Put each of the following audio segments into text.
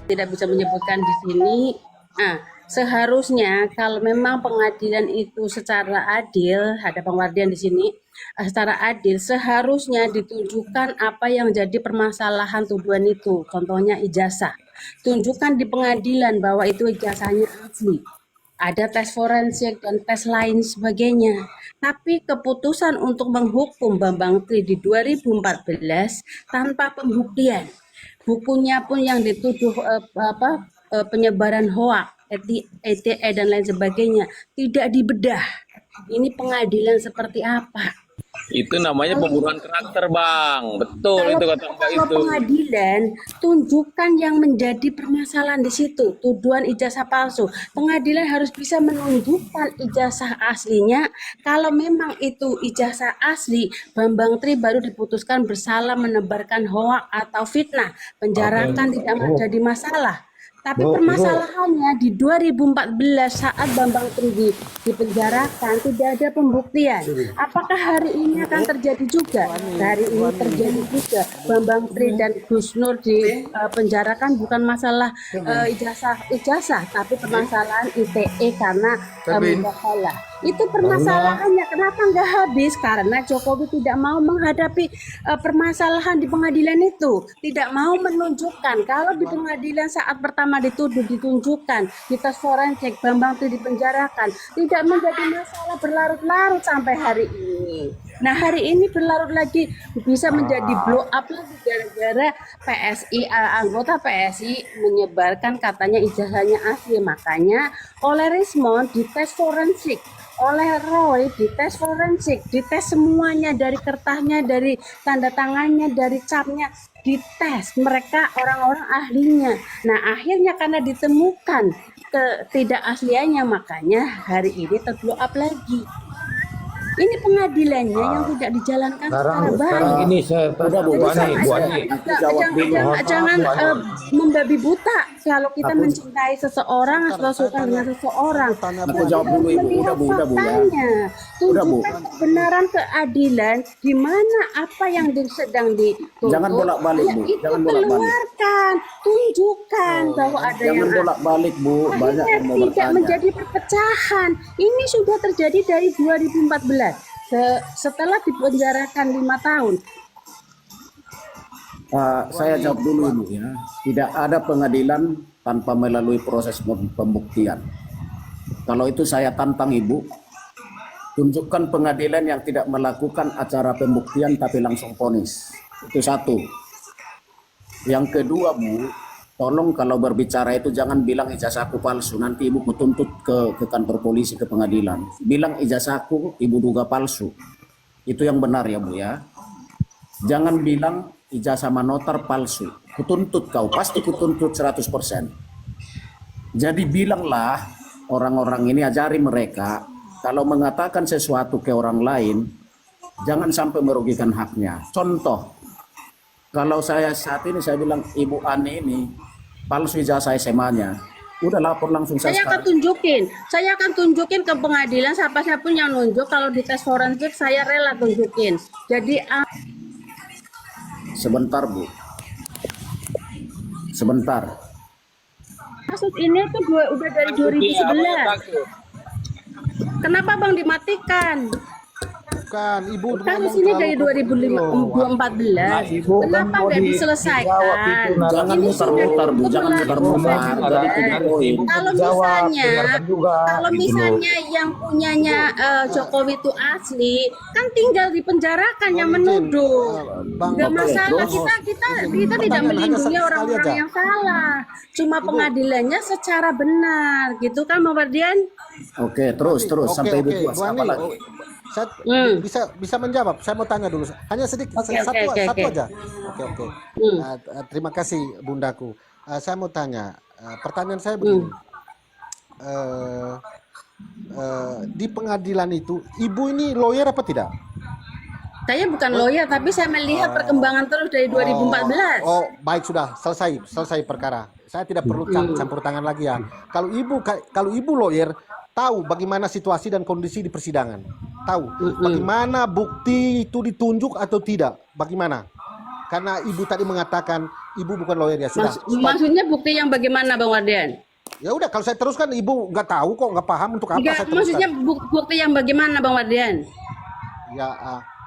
tidak bisa menyebutkan di sini. Nah, seharusnya kalau memang pengadilan itu secara adil, ada penguardian di sini, secara adil seharusnya ditunjukkan apa yang jadi permasalahan tuduhan itu. Contohnya ijazah. Tunjukkan di pengadilan bahwa itu ijazahnya asli. Ada tes forensik dan tes lain sebagainya. Tapi keputusan untuk menghukum Bambang Tri di 2014 tanpa pembuktian. Bukunya pun yang dituduh penyebaran hoak, ETE dan lain sebagainya tidak dibedah. Ini pengadilan seperti apa? Itu namanya pembunuhan karakter, Bang. Betul Kalau, itu kata Mbak kalau itu. pengadilan, tunjukkan yang menjadi permasalahan di situ, tuduhan ijazah palsu. Pengadilan harus bisa menunjukkan ijazah aslinya. Kalau memang itu ijazah asli, Bambang Tri baru diputuskan bersalah menebarkan hoak atau fitnah. Penjarakan tidak menjadi masalah. Tapi permasalahannya di 2014 saat Bambang Tri dipenjarakan tidak ada pembuktian. Apakah hari ini akan terjadi juga? Hari ini terjadi juga. Bambang Tri dan Gus Nur dipenjarakan bukan masalah ijazah, tapi permasalahan ITE karena mubahalah. Itu permasalahannya. Kenapa nggak habis? Karena Jokowi tidak mau menghadapi permasalahan di pengadilan itu. Tidak mau menunjukkan. Kalau di pengadilan saat pertama dituduh ditunjukkan, di tes forensik Bambang Tri dipenjarakan, tidak menjadi masalah berlarut-larut sampai hari ini. Nah hari ini berlarut lagi bisa menjadi blow up lagi gara-gara PSI, anggota PSI menyebarkan katanya ijazahnya asli. Makanya oleh Rismond dites forensik, oleh Roy dites forensik, dites semuanya dari kertasnya, dari tanda tangannya, dari capnya, dites mereka orang-orang ahlinya. Nah akhirnya karena ditemukan ketidakasliannya, makanya hari ini terblow up lagi. Ini pengadilannya yang tidak dijalankan secara baik. Ini saya Jangan membabi buta kalau kita mencintai seseorang atau suka dengan seseorang. Aku jawab dulu Ibu. Udah Bu ya. Tunjukkan kebenaran keadilan di mana apa yang sedang dituntut. Jangan bolak-balik Bu. Jangan bolak-balik. Keluarkan, tunjukkan bahwa ada yang Jangan bolak-balik Bu. Banyak yang mau tidak bertanya. menjadi perpecahan. Ini sudah terjadi dari 2014. Setelah dipenjarakan 5 tahun. Saya jawab dulu Ibu ya. Tidak ada pengadilan tanpa melalui proses pembuktian. Kalau itu saya tantang Ibu, tunjukkan pengadilan yang tidak melakukan acara pembuktian tapi langsung vonis. Itu satu. Yang kedua Bu, tolong kalau berbicara itu jangan bilang ijazahku palsu. Nanti Ibu kutuntut ke kantor polisi, ke pengadilan. Bilang ijazahku Ibu duga palsu. Itu yang benar ya Bu ya. Jangan bilang ijazah manotar palsu. Kutuntut kau, pasti kutuntut 100%. Jadi bilanglah orang-orang ini, ajari mereka kalau mengatakan sesuatu ke orang lain jangan sampai merugikan haknya. Contoh, kalau saya saat ini saya bilang Ibu Ani ini palsu ijazah SMA-nya, udah lapor langsung Saya akan tunjukin ke pengadilan siapapun yang nunjuk. Kalau di tes forensik saya rela tunjukin. Jadi sebentar Bu, sebentar. kasus ini tuh udah dari 2011. Kenapa Bang dimatikan? Bukan, Ibu Kasus ini dari 2014. Kenapa nggak diselesaikan? Jangan mutar-mutar Bu, jangan mutar-mutar. Kalau misalnya yang punyanya Jokowi itu asli, kan tinggal dipenjarakan yang menuduh. Nggak masalah, kita tidak melindungi orang-orang yang salah. Cuma pengadilannya secara benar, gitu kan, Bang Ferdian? Oke, terus sampai Ibu puas. Apa lagi? Saya bisa menjawab. Saya mau tanya dulu. Hanya sedikit, satu aja. Oke. Terima kasih Bundaku. Saya mau tanya. Pertanyaan saya begini. Di pengadilan itu, Ibu ini lawyer apa tidak? Saya bukan lawyer, tapi saya melihat perkembangan terus dari 2014. Oh, baik, sudah selesai perkara. Saya tidak perlu campur tangan lagi ya. Kalau Ibu lawyer, tahu bagaimana situasi dan kondisi di persidangan. Tahu bagaimana bukti itu ditunjuk atau tidak? Bagaimana? karena ibu tadi mengatakan ibu bukan lawyer ya sudah. Maksudnya bukti yang bagaimana Bang Wardian? Ya udah kalau saya teruskan ibu nggak tahu kok, nggak paham untuk apa Enggak, saya teruskan. maksudnya bukti yang bagaimana Bang Wardian? Ya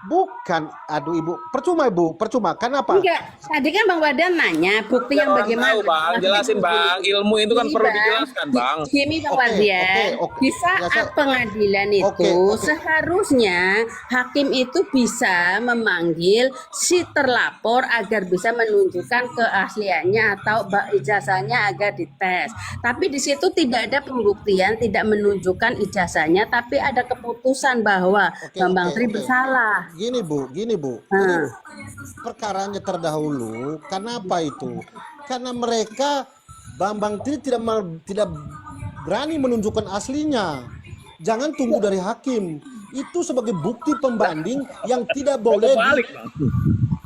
bukan, aduh ibu, percuma ibu, percuma. Kenapa? Enggak, tadi kan Bang Wardian nanya bukti yang Orang bagaimana. tahu, Bang. Jelasin, Bang. Ilmu itu kan perlu dijelaskan, Bang. Gini Bang Oke, Wardian, oke. di Ya, saat saya- pengadilan itu Oke. seharusnya hakim itu bisa memanggil si terlapor agar bisa menunjukkan keasliannya atau ijazahnya agar dites. Tapi di situ tidak ada pembuktian, tidak menunjukkan ijazahnya, tapi ada keputusan bahwa Oke, Bambang oke, Tri oke. bersalah. Gini bu. Nah. Perkaranya terdahulu, kenapa itu? Karena mereka Bambang Tri tidak berani menunjukkan aslinya. Jangan tunggu dari hakim. Itu sebagai bukti pembanding yang tidak boleh Balik, Bang.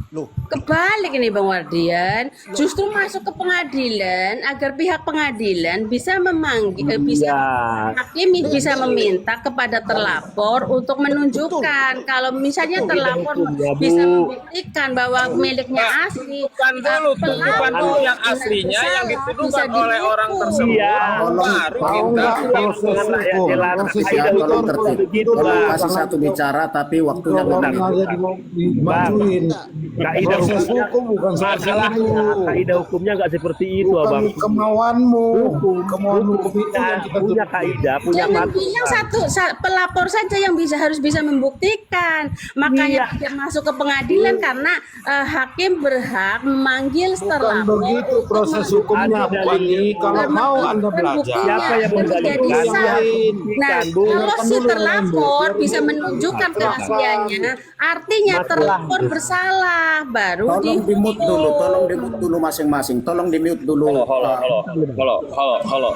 Loh, Kebalik ini Bang Wardian, justru masuk ke pengadilan agar pihak pengadilan bisa memanggil, hakim bisa meminta kepada terlapor untuk menunjukkan kalau misalnya terlapor bisa membuktikan bahwa miliknya asli. Bukan dulu, bukan dulu yang aslinya yang dituduhkan oleh orang tersebut. Baru kita proses hukum. Ya, tolong tertib. Tolong kasih satu bicara tapi waktunya Dimajuin. Kaidah Proses hukumnya hukum bukan masalahnya itu. kaidah hukumnya nggak seperti itu, Abang. Bukan kemauanmu. Kemauan hukum itu yang kita Punya kaidah, punya Jangan aturan. bilang pelapor saja yang harus bisa membuktikan. Makanya Iya. tidak masuk ke pengadilan karena hakim berhak memanggil bukan terlapor begitu untuk proses hukumnya, Ada Bu Ani. Kalau dan mau menunjukkan Anda belajar, buktinya. Siapa yang Itu mendalilkan? jadi sah. Yang Nah, Bu. kalau Dengarkan si dulu, terlapor Bu. bisa menunjukkan keasliannya, artinya terlapor bersalah, baru Tolong di-mute dulu, tolong di-mute dulu masing-masing. Tolong di-mute dulu. Halo.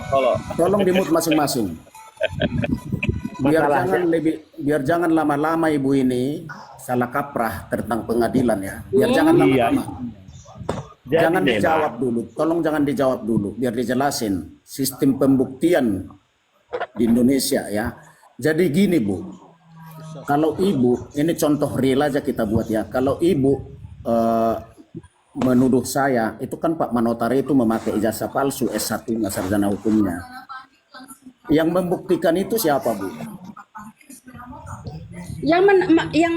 Tolong di-mute masing-masing. Biar jangan lama-lama ibu ini salah kaprah tentang pengadilan ya. Biar jangan lama-lama. Jadi Jangan memang dijawab dulu. Tolong jangan dijawab dulu. Biar dijelasin sistem pembuktian di Indonesia ya. Jadi gini Bu. Kalau ibu, ini contoh real aja kita buat ya. Kalau ibu menuduh saya, itu kan Pak Manotari itu memakai ijazah palsu S1 sarjana hukumnya. Yang membuktikan itu siapa Bu?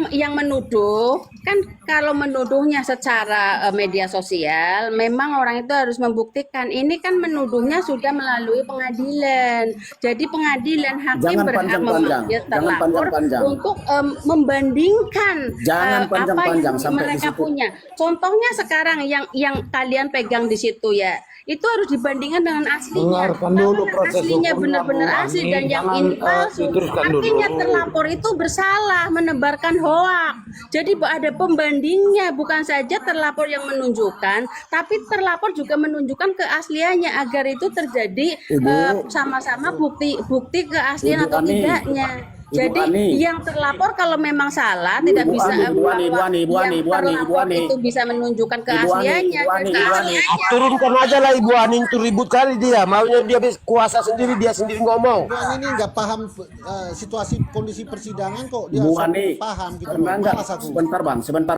yang menuduh kan, kalau menuduhnya secara media sosial memang orang itu harus membuktikan. Ini kan menuduhnya sudah melalui pengadilan, jadi pengadilan hakim Jangan berhak panjang-panjang. memanggil Jangan terlapor panjang-panjang. untuk membandingkan Jangan apa panjang-panjang yang sampai di mereka situ. punya. Contohnya sekarang yang kalian pegang di situ ya, itu harus dibandingkan dengan aslinya. Dengarkan dulu Mana proses aslinya hukumnya, benar-benar Bu asli Ani. dan yang Jangan, ini palsu. diteruskan dulu. Artinya terlapor itu bersalah menebarkan hoak. Jadi ada pembandingnya, bukan saja terlapor yang menunjukkan, tapi terlapor juga menunjukkan keasliannya agar itu terjadi Ibu. sama-sama bukti keaslian Ibu atau Ani. tidaknya. Ibu Jadi Ani. yang terlapor kalau memang salah tidak Ibu bisa Ani, Ibu Ani, Ibu bahwa Ani, Ibu Ani, yang Ibu Ani, Ibu terlapor Ani. itu bisa menunjukkan keasliannya. Ibu Ani, Ibu Ani. turunkan aja lah Ibu Ani, itu ribut kali dia. Maunya dia kuasa sendiri, dia sendiri ngomong. Bu Ani ini nggak paham situasi kondisi persidangan kok. Dia Bu sok Ani, paham gitu. enggak, Malas aku. sebentar Bang, sebentar.